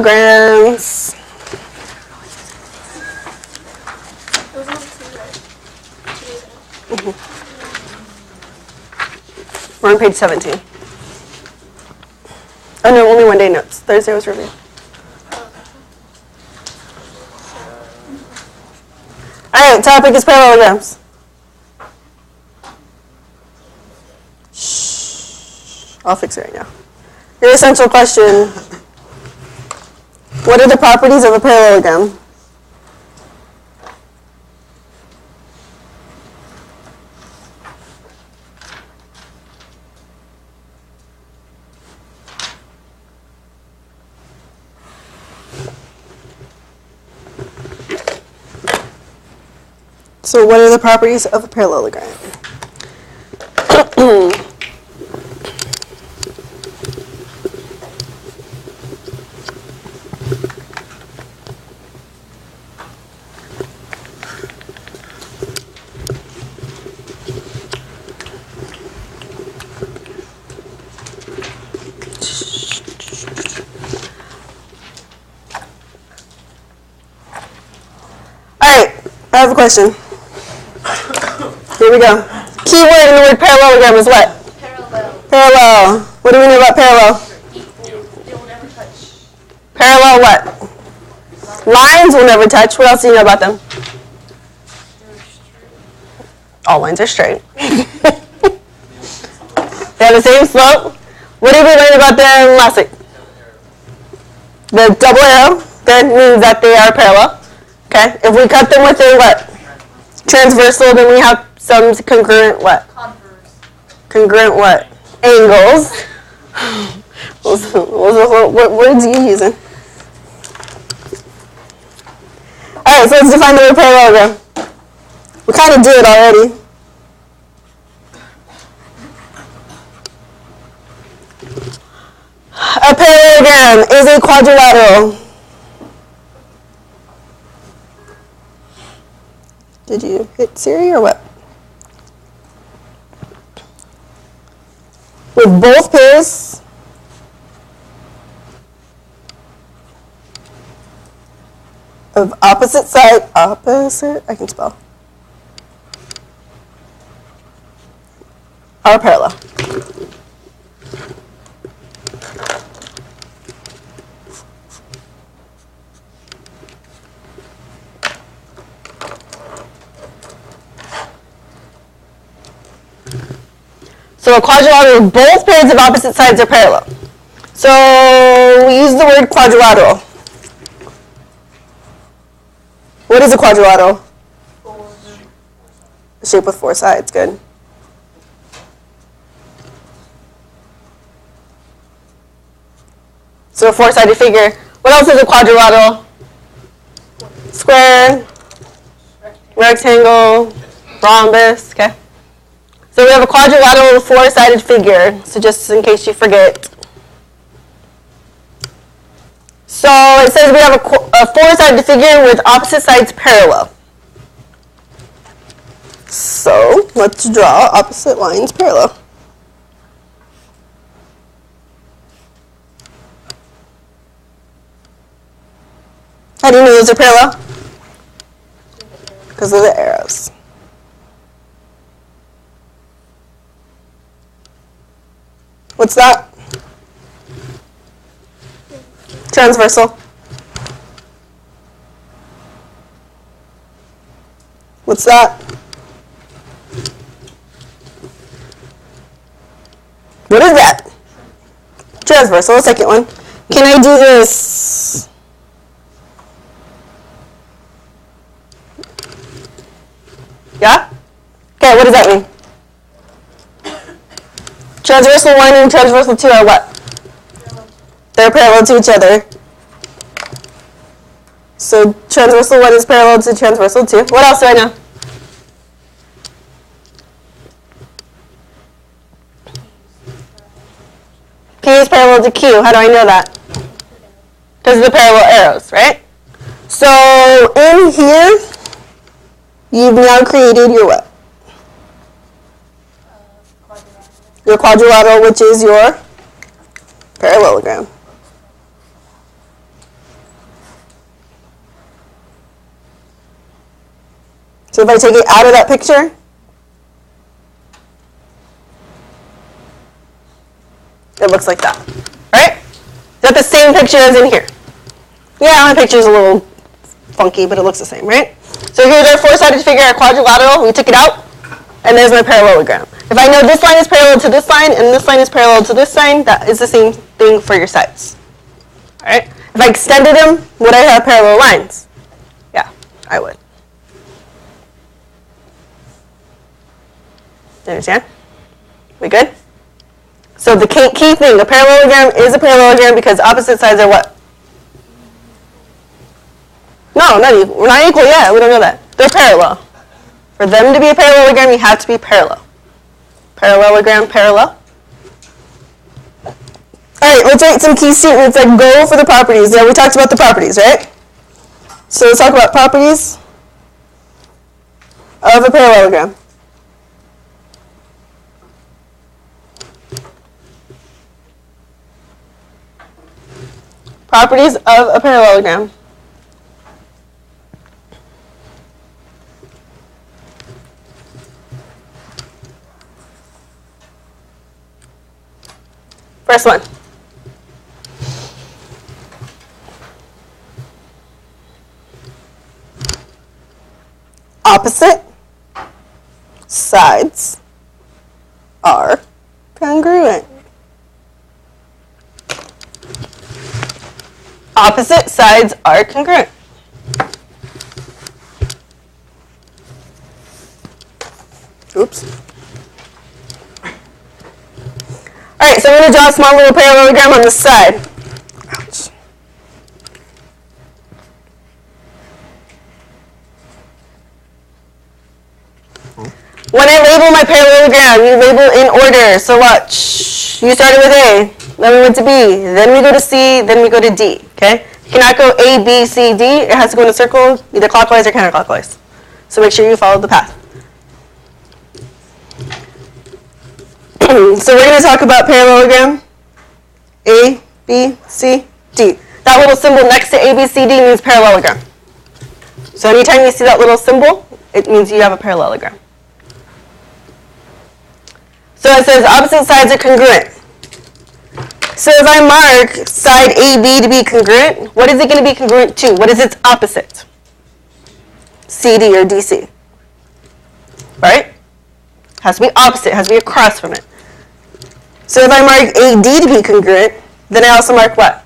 parallelograms. We're on page 17. Oh no, only one day notes. Thursday was review. Alright, topic is parallelograms. Shh. I'll fix it right now. Your essential question. What are the properties of a parallelogram? So what are the properties of a parallelogram? All right, I have a question. Here we go. Key word in the word parallelogram is what? Parallel. Parallel. What do we know about parallel? Equal. They will never touch. Parallel what? Lines will never touch. What else do you know about them? All lines are straight. They have the same slope. What did we learn about them last week? The double arrow. That means that they are parallel. Okay. If we cut them with a what? Transversal, then we have some congruent what? Converse. Congruent what? Angles. What words are you using? Alright, so let's define the word parallelogram. We kind of did already. A parallelogram is a quadrilateral. Did you hit Siri or what? With both pairs of opposite side, I can spell, are parallel. So a quadrilateral, both pairs of opposite sides are parallel. So we use the word quadrilateral. What is a quadrilateral? A shape with four sides, good. So a four-sided figure. What else is a quadrilateral? Square, rectangle, rhombus, okay. So we have a quadrilateral four-sided figure, so just in case you forget. So it says we have a four-sided figure with opposite sides parallel. So let's draw opposite lines parallel. How do you know those are parallel? Because of the arrows. What's that? Transversal. What's that? What is that? Transversal, the second one. Can I do this? Yeah? Okay, what does that mean? Transversal 1 and transversal 2 are what? They're parallel to each other. So transversal 1 is parallel to transversal 2. What else do I know? P is parallel to Q. How do I know that? Because of the parallel arrows, right? So in here, you've now created your what? Your quadrilateral, which is your parallelogram. So if I take it out of that picture, it looks like that. Right? Is that the same picture as in here? Yeah, my picture is a little funky, but it looks the same, right? So here's our four-sided figure, our quadrilateral. We took it out, and there's my parallelogram. If I know this line is parallel to this line, and this line is parallel to this line, that is the same thing for your sides. All right? If I extended them, would I have parallel lines? Yeah, I would. You understand? We good? So the key thing, a parallelogram is a parallelogram because opposite sides are what? No, not equal. We're not equal yet. We don't know that. They're parallel. For them to be a parallelogram, you have to be parallel. Parallelogram, parallel. All right, let's write some key statements that go for the properties. Now we talked about the properties, right? So let's talk about properties of a parallelogram. Properties of a parallelogram. First one. Opposite sides are congruent. Opposite sides are congruent. Oops. All right, so I'm going to draw a small little parallelogram on this side. Ouch. When I label my parallelogram, you label in order. So watch. You started with A, then we went to B, then we go to C, then we go to D. Okay? You cannot go A, B, C, D. It has to go in a circle, either clockwise or counterclockwise. So make sure you follow the path. So we're going to talk about parallelogram A, B, C, D. That little symbol next to A, B, C, D means parallelogram. So anytime you see that little symbol, it means you have a parallelogram. So it says opposite sides are congruent. So if I mark side AB to be congruent, what is it going to be congruent to? What is its opposite? CD or DC. Right? Has to be opposite, has to be across from it. So if I mark AD to be congruent, then I also mark what?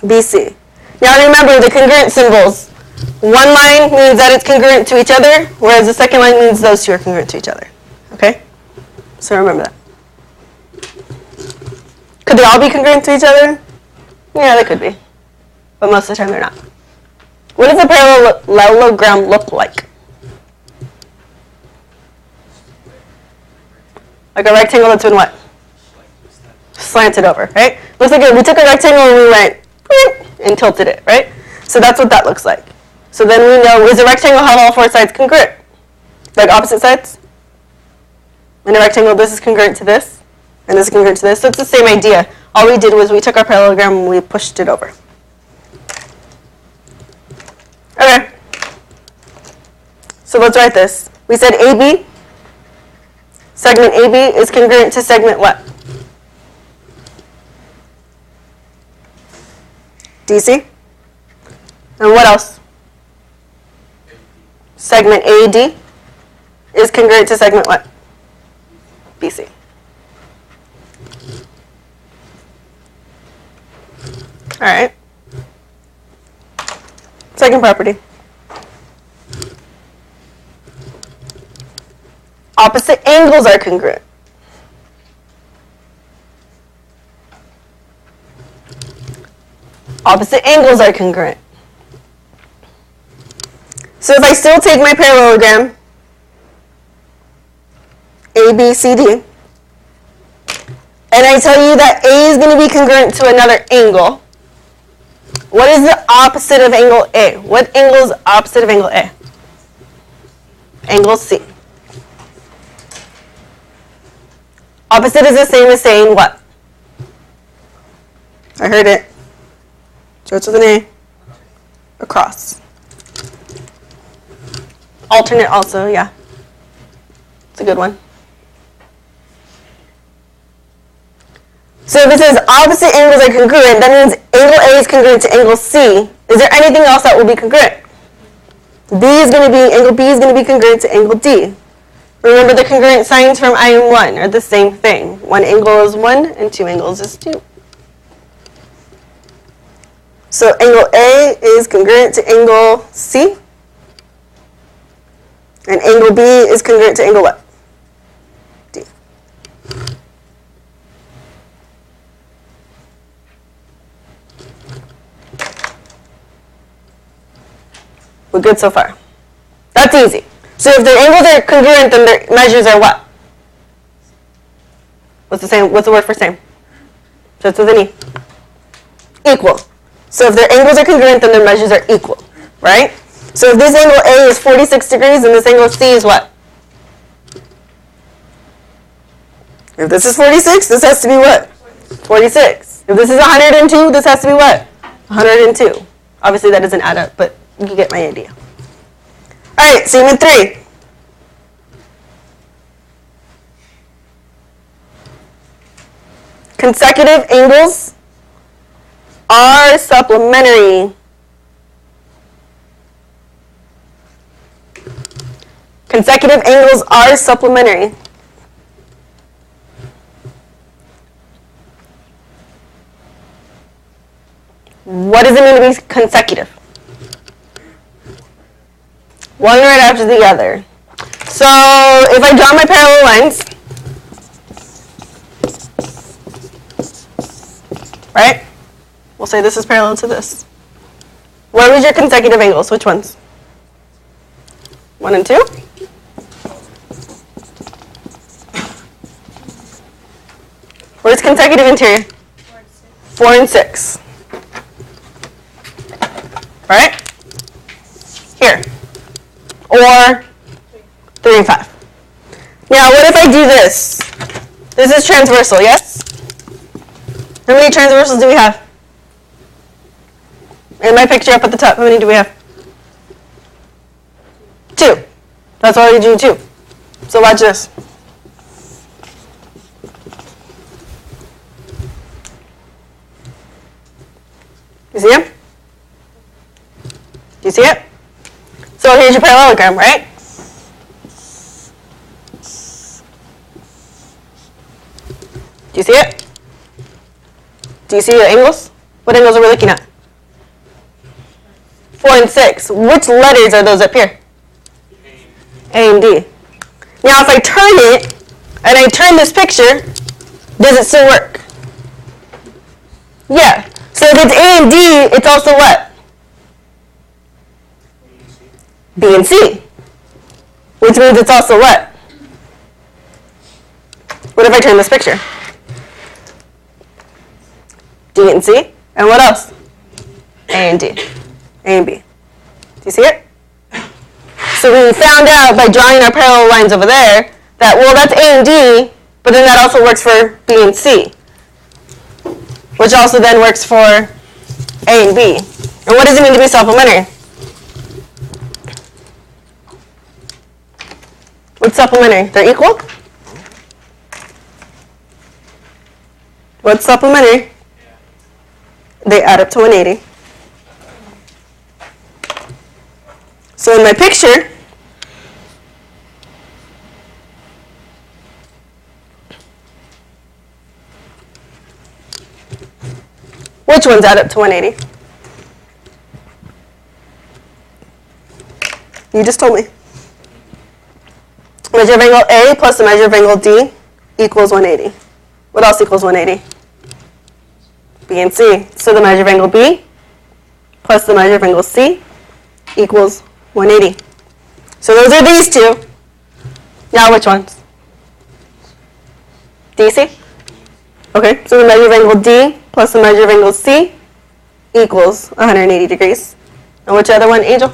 BC. Now remember the congruent symbols. One line means that it's congruent to each other, whereas the second line means those two are congruent to each other. Okay? So remember that. Could they all be congruent to each other? Yeah, they could be. But most of the time they're not. What does a parallelogram look like? Like a rectangle that's been what? Slanted over, right? Looks like we took a rectangle and we went and tilted it, right? So that's what that looks like. So then we know, is a rectangle have all four sides congruent? Like opposite sides? In a rectangle, this is congruent to this, and this is congruent to this. So it's the same idea. All we did was we took our parallelogram and we pushed it over. Okay. So let's write this. We said AB. Segment AB is congruent to segment what? DC. And what else? Segment AD is congruent to segment what? BC. All right. Second property. Opposite angles are congruent. Opposite angles are congruent. So if I still take my parallelogram, A, B, C, D, and I tell you that A is going to be congruent to another angle, what is the opposite of angle A? What angle is opposite of angle A? Angle C. Opposite is the same as saying what? I heard it. Starts with an A. Across. Alternate also, yeah. It's a good one. So if it says opposite angles are congruent, that means angle A is congruent to angle C. Is there anything else that will be congruent? Angle B is going to be congruent to angle D. Remember the congruent signs from IM1 are the same thing. One angle is 1 and two angles is 2. So angle A is congruent to angle C. And angle B is congruent to angle what? D. We're good so far. That's easy. So if their angles are congruent, then their measures are what? What's the same? What's the word for same? Just with an E. Equal. So if their angles are congruent, then their measures are equal, right? So if this angle A is 46 degrees, and this angle C is what? If this is 46, this has to be what? 46. If this is 102, this has to be what? 102. Obviously that doesn't add up, but you get my idea. All right, statement 3. Consecutive angles are supplementary. Consecutive angles are supplementary. What does it mean to be consecutive? One right after the other. So if I draw my parallel lines, right? We'll say this is parallel to this. What was your consecutive angles? Which ones? 1 and 2? Where's consecutive interior? 4 and 6. Right? Here. Or 3 and 5. Now, what if I do this? This is transversal, yes? How many transversals do we have? In my picture up at the top, how many do we have? 2. That's why we drew 2. So watch this. You see him? Do you see it? So here's your parallelogram, right? Do you see it? Do you see the angles? What angles are we looking at? 4 and 6. Which letters are those up here? A and D. Now if I turn it, and I turn this picture, does it still work? Yeah. So if it's A and D, it's also what? B and C. Which means it's also what? What if I turn this picture? D and C. And what else? A and D. A and B. Do you see it? So we found out by drawing our parallel lines over there that, well, that's A and D, but then that also works for B and C, which also then works for A and B. And what does it mean to be supplementary? What's supplementary? They're equal? What's supplementary? They add up to 180. So in my picture, which ones add up to 180? You just told me. Measure of angle A plus the measure of angle D equals 180. What else equals 180? B and C. So the measure of angle B plus the measure of angle C equals 180. So those are these two. Now which ones? DC? Okay, so the measure of angle D plus the measure of angle C equals 180 degrees. And which other one, Angel?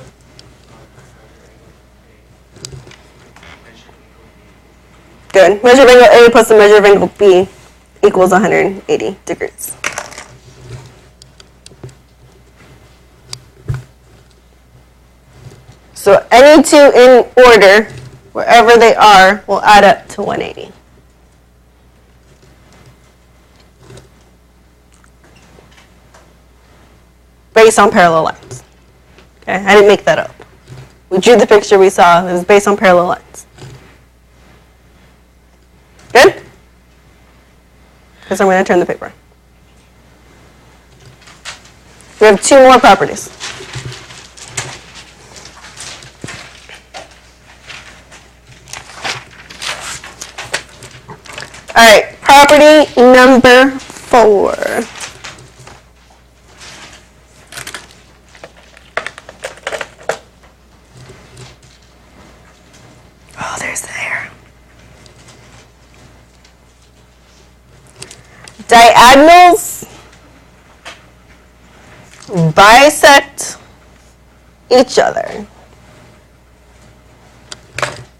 Good. Measure of angle A plus the measure of angle B equals 180 degrees. So any two in order, wherever they are, will add up to 180. Based on parallel lines. Okay, I didn't make that up. We drew the picture we saw. It was based on parallel lines. Good? Because I'm going to turn the paper. We have two more properties. All right, property number 4. Oh, there's the hair. Diagonals bisect each other.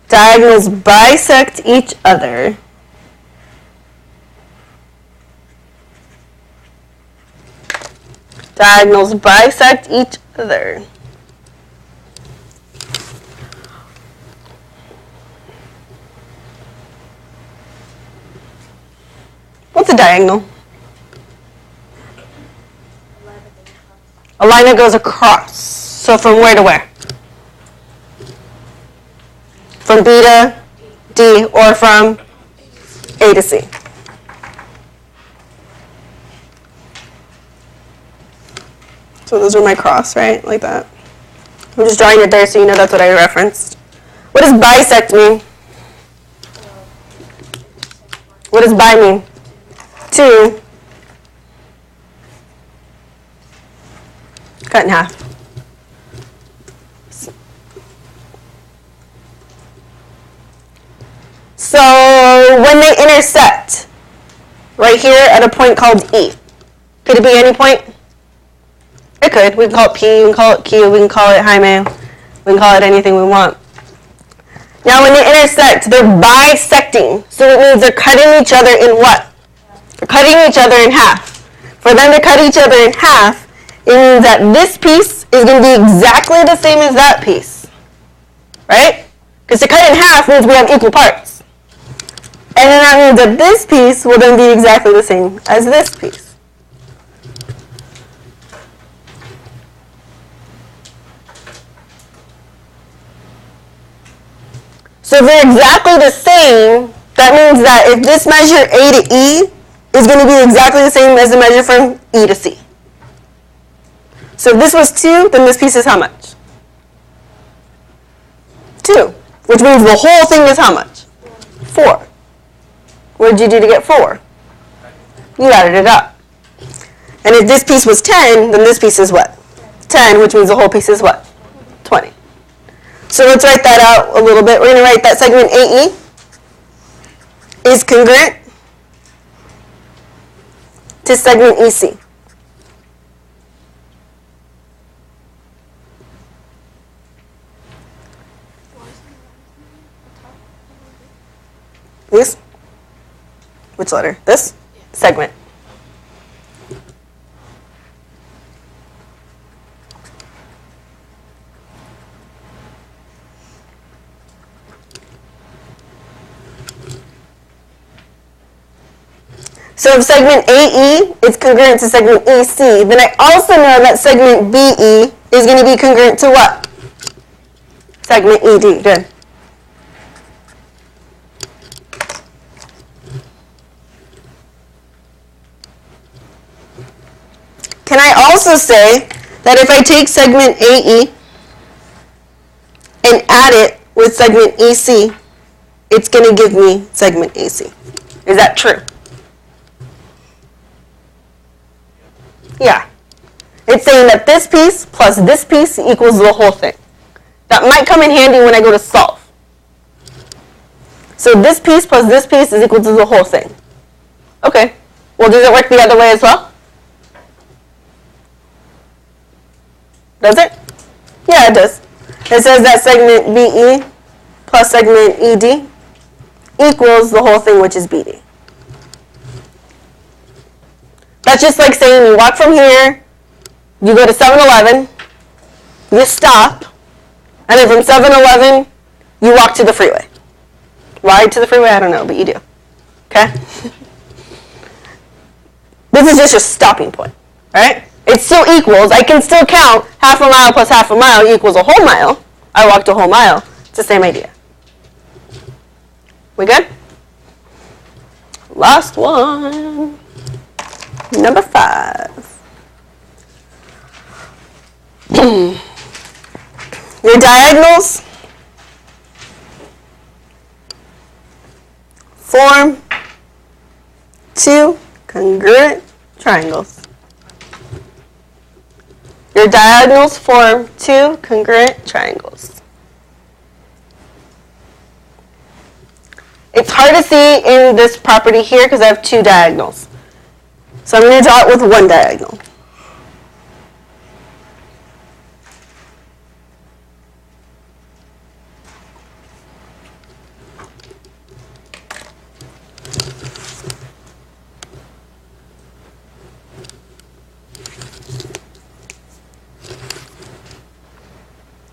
Diagonals bisect each other. Diagonals bisect each other. What's a diagonal? A line that goes across. So from where to where? From B to D, or from A to C. So those are my cross, right? Like that. I'm just drawing it there so you know that's what I referenced. What does bisect mean? What does bi mean? 2. Cut in half. So when they intersect, right here at a point called E, could it be any point? It could. We can call it P, we can call it Q, we can call it Jaime, we can call it anything we want. Now when they intersect, they're bisecting. So it means they're cutting each other in what? They're cutting each other in half. For them to cut each other in half, it means that this piece is going to be exactly the same as that piece. Right? Because to cut in half means we have equal parts. And then that means that this piece will then be exactly the same as this piece. So if they're exactly the same, that means that if this measure A to E is going to be exactly the same as the measure from E to C. So if this was 2, then this piece is how much? 2, which means the whole thing is how much? 4. What did you do to get 4? You added it up. And if this piece was 10, then this piece is what? 10, which means the whole piece is what? 20. So let's write that out a little bit. We're going to write that segment AE is congruent to segment EC. This? Which letter? This? Segment. So if segment AE is congruent to segment EC, then I also know that segment BE is going to be congruent to what? Segment ED. Good. Can I also say that if I take segment AE and add it with segment EC, it's going to give me segment AC? Is that true? Yeah. It's saying that this piece plus this piece equals the whole thing. That might come in handy when I go to solve. So this piece plus this piece is equal to the whole thing. Okay. Well, does it work the other way as well? Does it? Yeah, it does. It says that segment BE plus segment ED equals the whole thing, which is BD. That's just like saying you walk from here, you go to 7-Eleven, you stop, And then from 7-Eleven, you walk to the freeway. Ride to the freeway? I don't know, but you do. Okay? This is just your stopping point, right? It still equals, I can still count half a mile plus half a mile equals a whole mile. I walked a whole mile. It's the same idea. We good? Last one. Number 5. Your diagonals form 2 congruent triangles. Your diagonals form 2 congruent triangles. It's hard to see in this property here because I have 2 diagonals. So I'm going to draw it with 1 diagonal.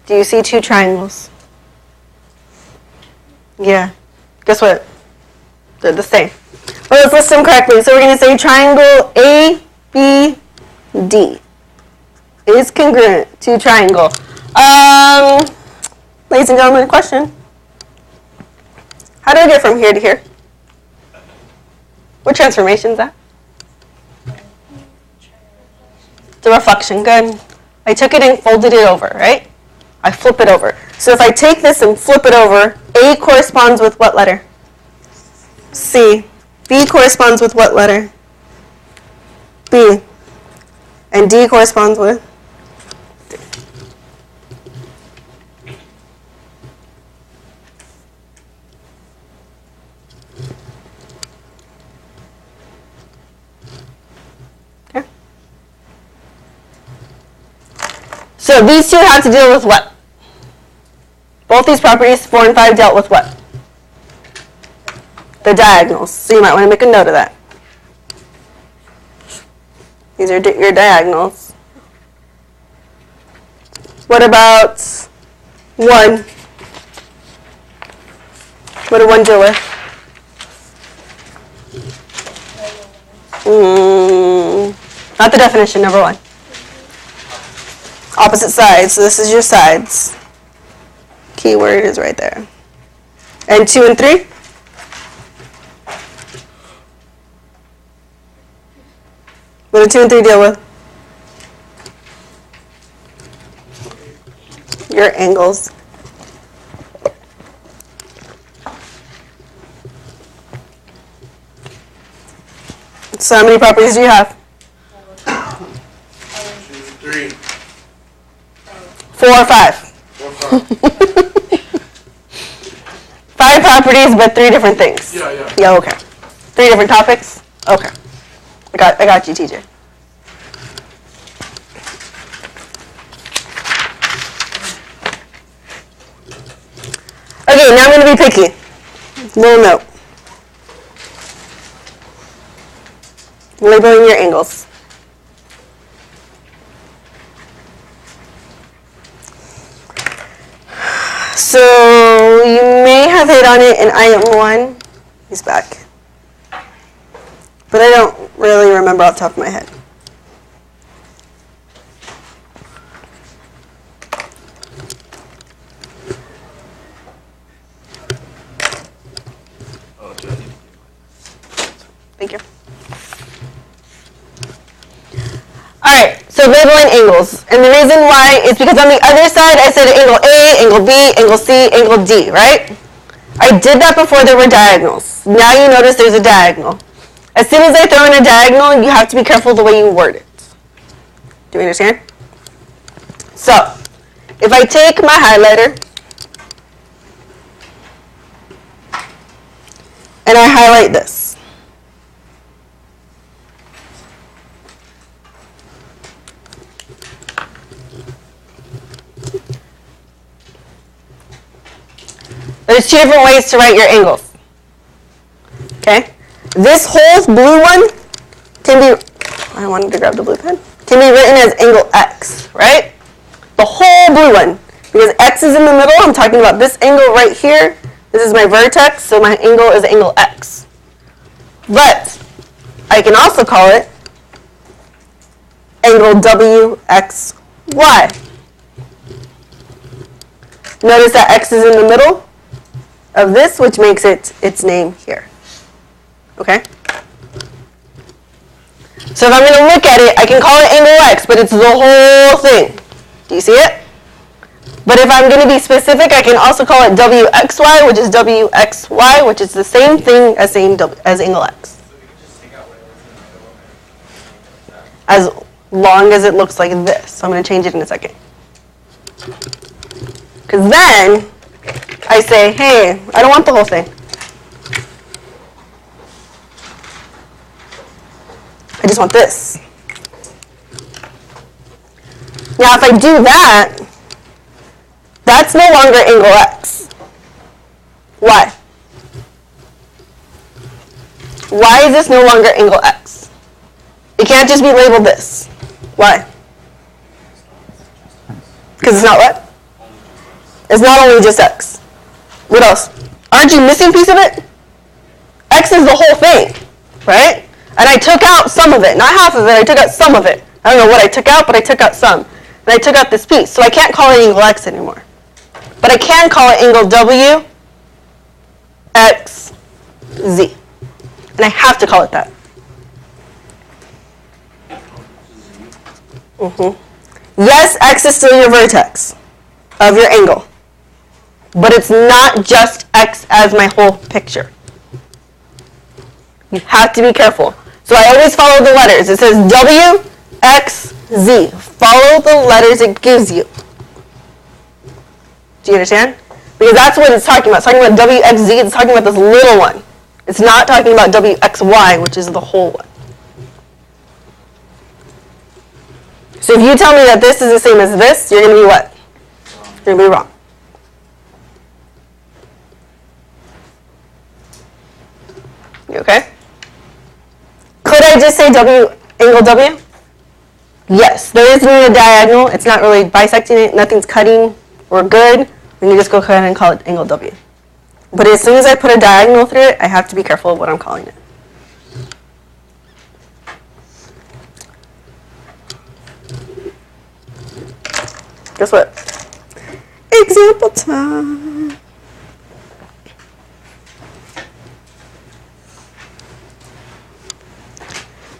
Do you see 2 triangles? Yeah. Guess what? They're the same. Well, let's list them correctly. So we're going to say triangle ABD is congruent to triangle. Ladies and gentlemen, question. How do I get from here to here? What transformation is that? The reflection. Good. I took it and folded it over, right? I flip it over. So if I take this and flip it over, A corresponds with what letter? C. B corresponds with what letter? B. And D corresponds with? D. Okay. So these two have to deal with what? Both these properties, 4 and 5, dealt with what? The diagonals. So you might want to make a note of that. These are your diagonals. What about 1? What did 1 deal with? Not the definition, number 1. Opposite sides. So this is your sides. Keyword is right there. And 2 and 3? What do 2 and 3 deal with? Your angles. So how many properties do you have? 3. 4 or 5? 4, 5. 5 properties, but 3 different things. Yeah. Yeah, okay. 3 different topics? Okay. I got you, TJ. Okay, now I'm going to be picky. Little note. Labeling your angles. So you may have hit on it in IM1. He's back. But I don't really remember off the top of my head. Thank you. All right, so labeling angles. And the reason why is because on the other side I said angle A, angle B, angle C, angle D, right? I did that before there were diagonals. Now you notice there's a diagonal. As soon as I throw in a diagonal, you have to be careful the way you word it. Do you understand? So, if I take my highlighter and I highlight this, there's 2 different ways to write your angles. Okay? This whole blue one can be, I wanted to grab the blue pen, can be written as angle X, right? The whole blue one Because x is in the middle, I'm talking about this angle right here. This is my vertex, so my angle is angle x. But I can also call it angle WXY. Notice that x is in the middle of this, which makes it its name here. Okay? So if I'm going to look at it, I can call it angle x, but it's the whole thing. Do you see it? But if I'm going to be specific, I can also call it WXY, which is WXY, which is the same thing as angle x. As long as it looks like this. So I'm going to change it in a second. Because then I say, hey, I don't want the whole thing. I just want this. Now if I do that, that's no longer angle x. Why? Why is this no longer angle x? It can't just be labeled this. Why? Because it's not what? It's not only just x. What else? Aren't you missing a piece of it? X is the whole thing, right? And I took out some of it, not half of it, I took out some of it. I don't know what I took out, but I took out some. And I took out this piece, so I can't call it angle x anymore. But I can call it angle W, X, Z. And I have to call it that. Yes, x is still your vertex of your angle. But it's not just x as my whole picture. You have to be careful. So I always follow the letters. It says W, X, Z. Follow the letters it gives you. Do you understand? Because that's what it's talking about. It's talking about WXZ. It's talking about this little one. It's not talking about WXY, which is the whole one. So if you tell me that this is the same as this, you're going to be what? You're going to be wrong. You okay? Could I just say angle W? Yes, there isn't a diagonal. It's not really bisecting it. Nothing's cutting. We're good. We can just go ahead and call it angle W. But as soon as I put a diagonal through it, I have to be careful of what I'm calling it. Guess what? Example time.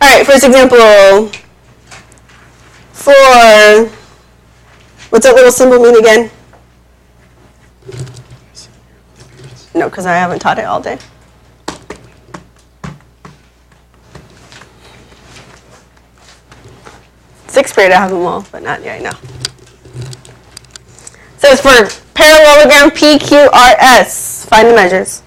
All right, first example. For, what's that little symbol mean again? No, because I haven't taught it all day. Sixth grade I have them all, but not yet, no. It says for parallelogram PQRS, find the measures.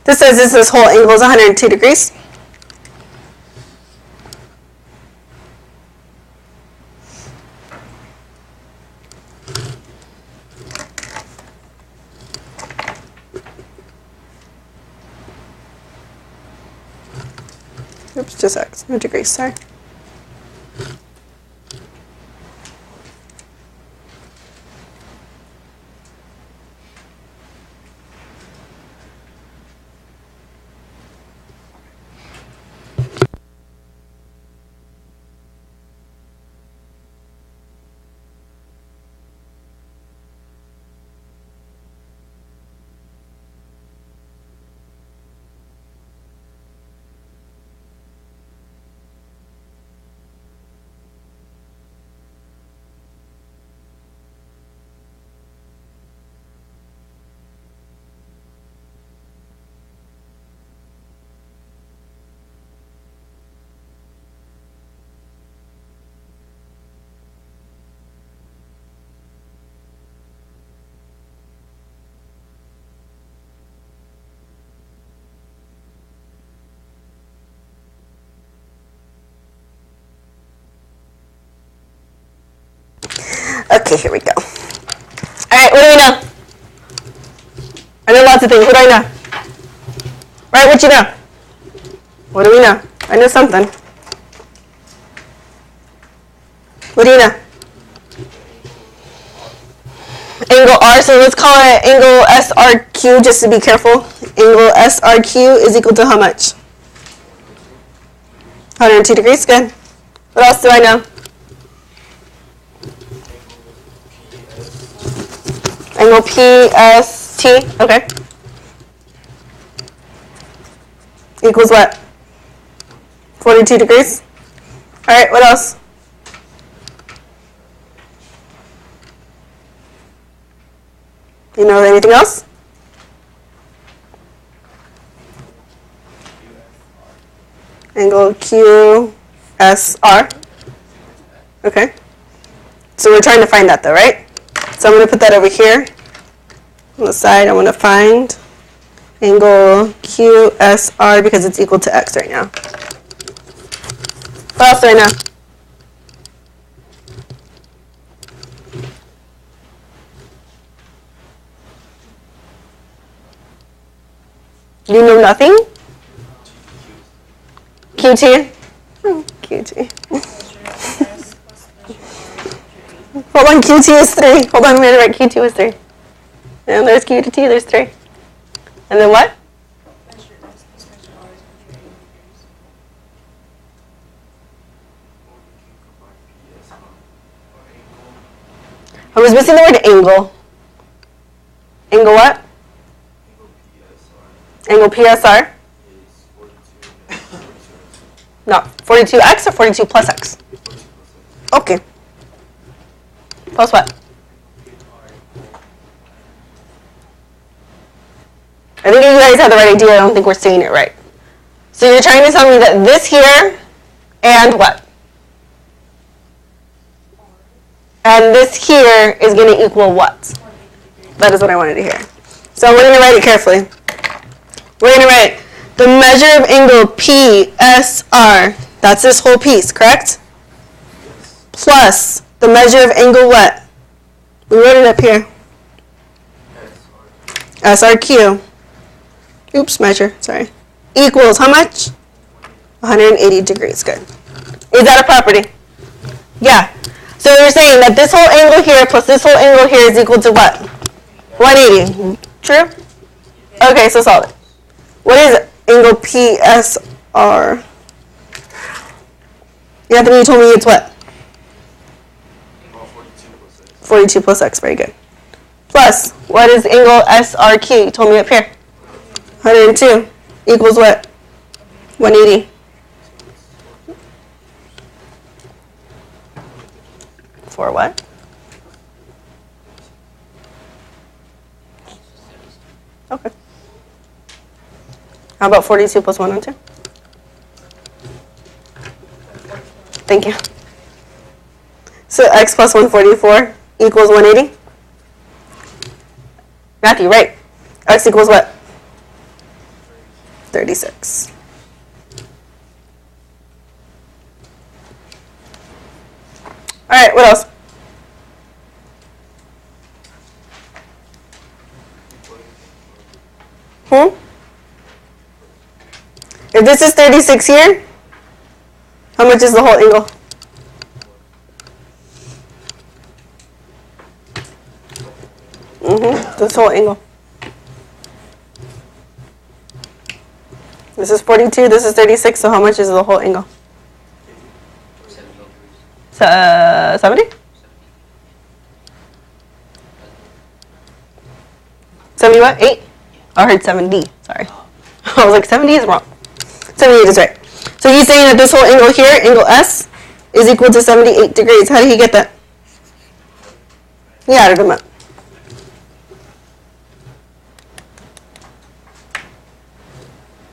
This says this whole angle is 102 degrees. Oops, just X, no degrees, sorry. Okay, here we go. All right, what do we know? I know lots of things. What do I know? Right, what you know? What do we know? I know something. What do you know? Angle R, so let's call it angle SRQ just to be careful. Angle SRQ is equal to how much? 102 degrees, good. What else do I know? Angle PST, okay. Equals what? 42 degrees. All right, what else? You know anything else? Angle QSR. Okay. So we're trying to find that though, right? So I'm going to put that over here. On the side, I want to find angle QSR because it's equal to x right now. What else do I know? You know nothing? QT? QT. Hold on, QT is 3. Hold on a minute, right? Q2 is 3. And there's QT, there's 3. And then what? I was missing the word angle. Angle what? Angle PSR? No, 42x or 42 plus x? Okay. Plus what? I think you guys have the right idea. I don't think we're saying it right. So you're trying to tell me that this here and what? And this here is going to equal what? That is what I wanted to hear. So we're going to write it carefully. We're going to write the measure of angle PSR. That's this whole piece, correct? Plus the measure of angle what? We wrote it up here. SRQ. Oops, measure, sorry. Equals how much? 180 degrees, good. Is that a property? Yeah. So you're saying that this whole angle here plus this whole angle here is equal to what? 180. True? Okay, so solve it. What is angle PSR? Anthony, you told me it's what? 42 plus x, very good. Plus, what is angle SRQ? You told me up here. 102 equals what? 180. For what? Okay. How about 42 plus 102? Thank you. So x plus 144 equals 180? Matthew, right. X equals what? 36. All right, what else? If this is 36 here, how much is the whole angle? This whole angle. This is 42, this is 36, so how much is the whole angle? 70? 70 what? 8? I heard 70, sorry. I was like, 70 is wrong. 78 is right. So he's saying that this whole angle here, angle S, is equal to 78 degrees. How did he get that? He added them up.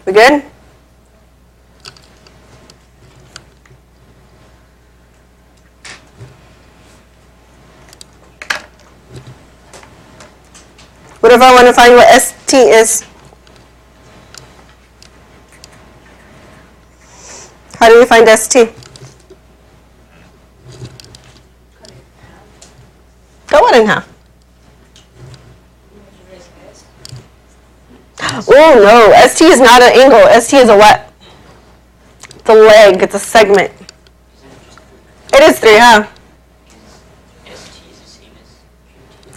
We good? What if I want to find what ST is? How do we find ST? in half. Oh no, ST is not an angle. ST is a what? It's a leg. It's a segment. It is 3, huh?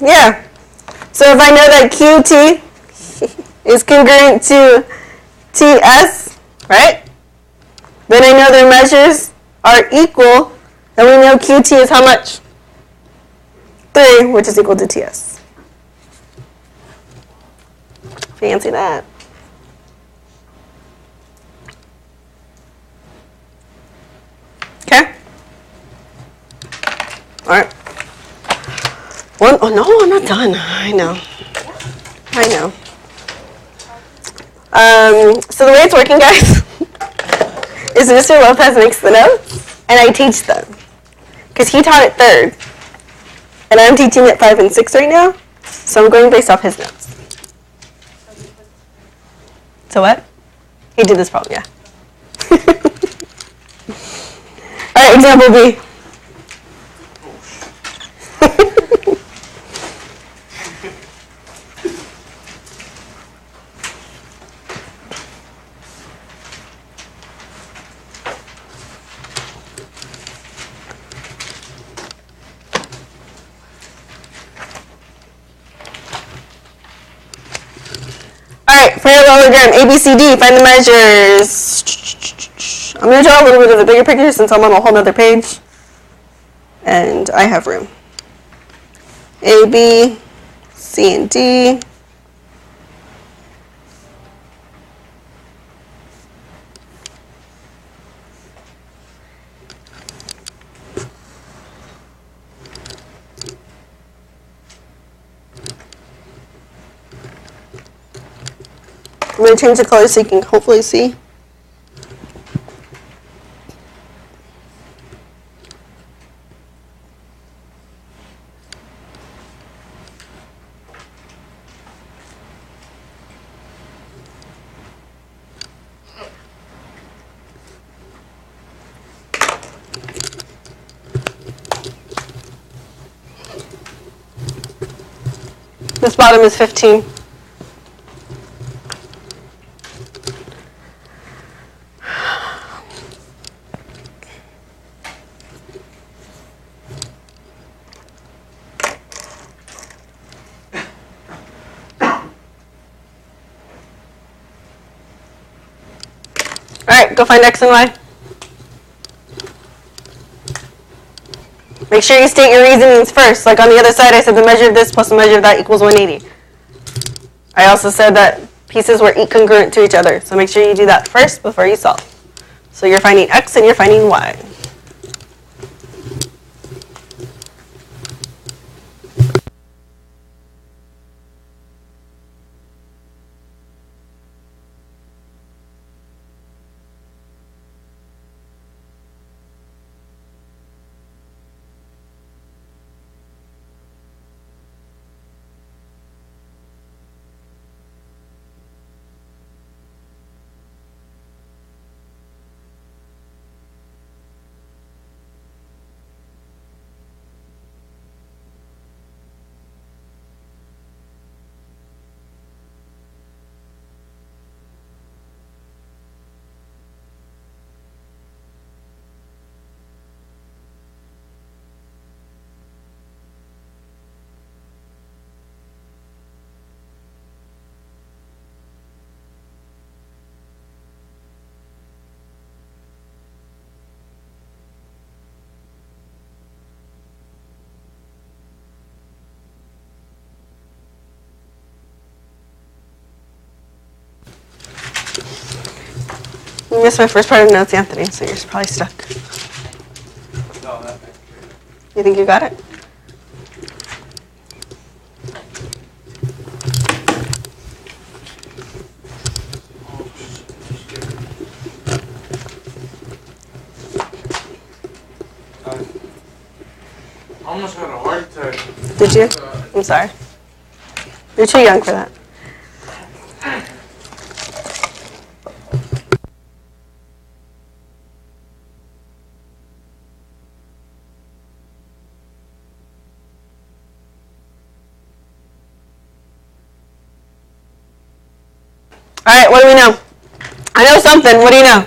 Yeah. So if I know that QT is congruent to TS, right? Then I know their measures are equal, and we know QT is how much? 3, which is equal to TS. Fancy that. Okay? All right. One, oh, no, I'm not done. I know. So the way it's working, guys, is Mr. Lopez makes the notes, and I teach them. Because he taught it 3rd. And I'm teaching it 5 and 6 right now, so I'm going based off his notes. So what? He did this problem, yeah. All right, example B. All right, parallelogram ABCD, find the measures. I'm going to draw a little bit of a bigger picture since I'm on a whole other page. And I have room. A, B, C, and D. I'm going to change the color so you can hopefully see. This bottom is 15. All right, go find X and Y. Make sure you state your reasonings first. Like on the other side, I said the measure of this plus the measure of that equals 180. I also said that pieces were congruent to each other. So make sure you do that first before you solve. So you're finding X and you're finding Y. You missed my first part of the notes, Anthony, so you're probably stuck. You think you got it? I almost had a heart attack. Did you? I'm sorry. You're too young for that. All right, what do we know? I know something. What do you know?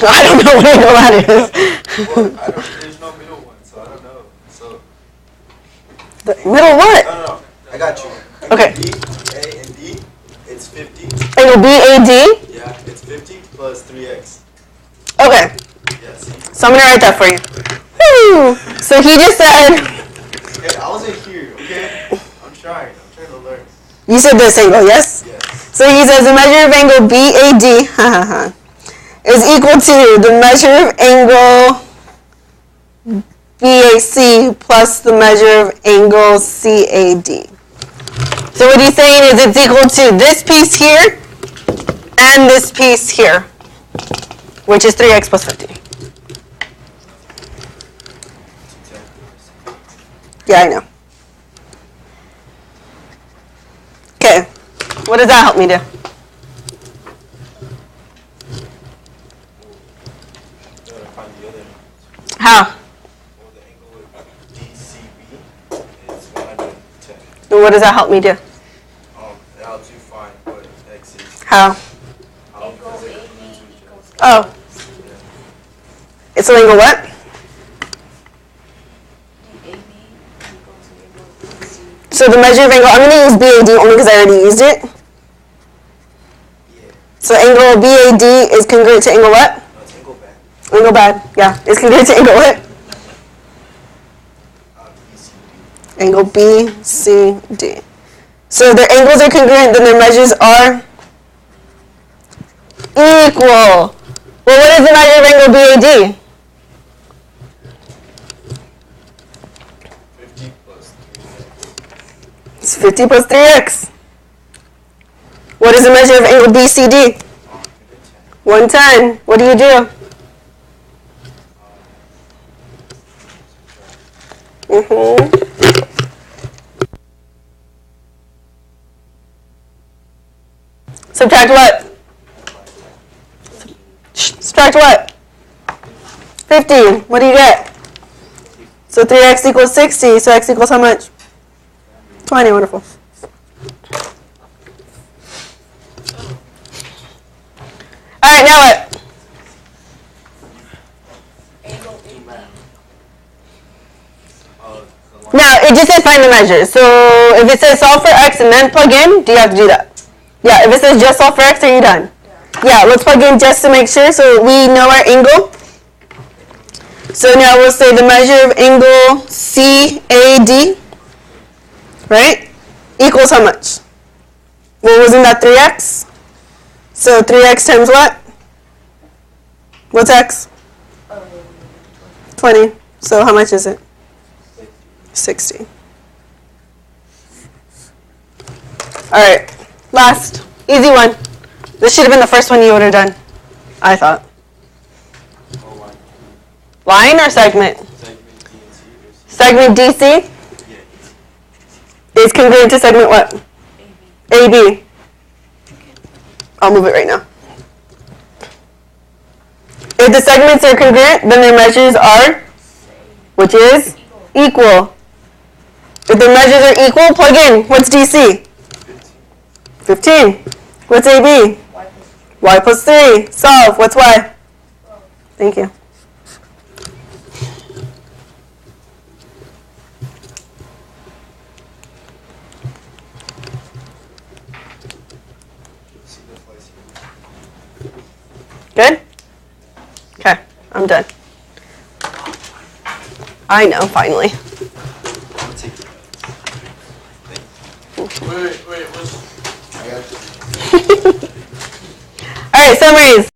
I don't know what angle that is. Well, there's no middle one, so I don't know. So. The middle what? No. I got you. Okay. B, A, and D, it's 50. Angle BAD? Yeah, it's 50 plus 3x. Okay. Yes. So I'm going to write that for you. Woo! So he just said... Hey, I wasn't here, okay? I'm trying to learn. You said this angle, yes? Yes. So he says the measure of angle BAD is equal to the measure of angle BAC plus the measure of angle CAD. So what he's saying is it's equal to this piece here and this piece here, which is 3x plus 50. Yeah, I know. Okay, what does that help me do? How? Well, the angle with DCB is 110. And what does that help me do? That helps you find what x is. How? Angle AB equals Oh. It's an angle what? AB equals angle BC. So the measure of angle, I'm going to use BAD only because I already used it. Yeah. So angle BAD is congruent to angle what? No, it's angle back. Angle bad. Yeah, it's congruent to angle what? BCD. Angle BCD. So their angles are congruent, then their measures are equal. Well, what is the measure of angle BAD? 50 plus 3x. It's 50 plus 3x. What is the measure of angle BCD? 110. What do you do? Subtract what? Subtract what? 50. What do you get? So 3x equals 60. So x equals how much? 20. Wonderful. All right, now what? Angle AB. Now, it just says find the measure. So if it says solve for x and then plug in, do you have to do that? Yeah, if it says just solve for x, are you done? Yeah, let's plug in just to make sure so we know our angle. So now we'll say the measure of angle CAD, right, equals how much? Well, wasn't that 3x? So 3x times what? What's x? 20. So how much is it? 60. All right, last, easy one. This should have been the first one you would have done, I thought. Line or segment? Segment DC is congruent to segment what? AB. I'll move it right now. If the segments are congruent, then their measures are, which is equal. If the measures are equal, plug in. What's DC? 15. What's AB? Y plus 3. Solve. What's Y? Thank you. Good? Okay, I'm done. I know, finally. Wait, what's... I got this. All right, summaries.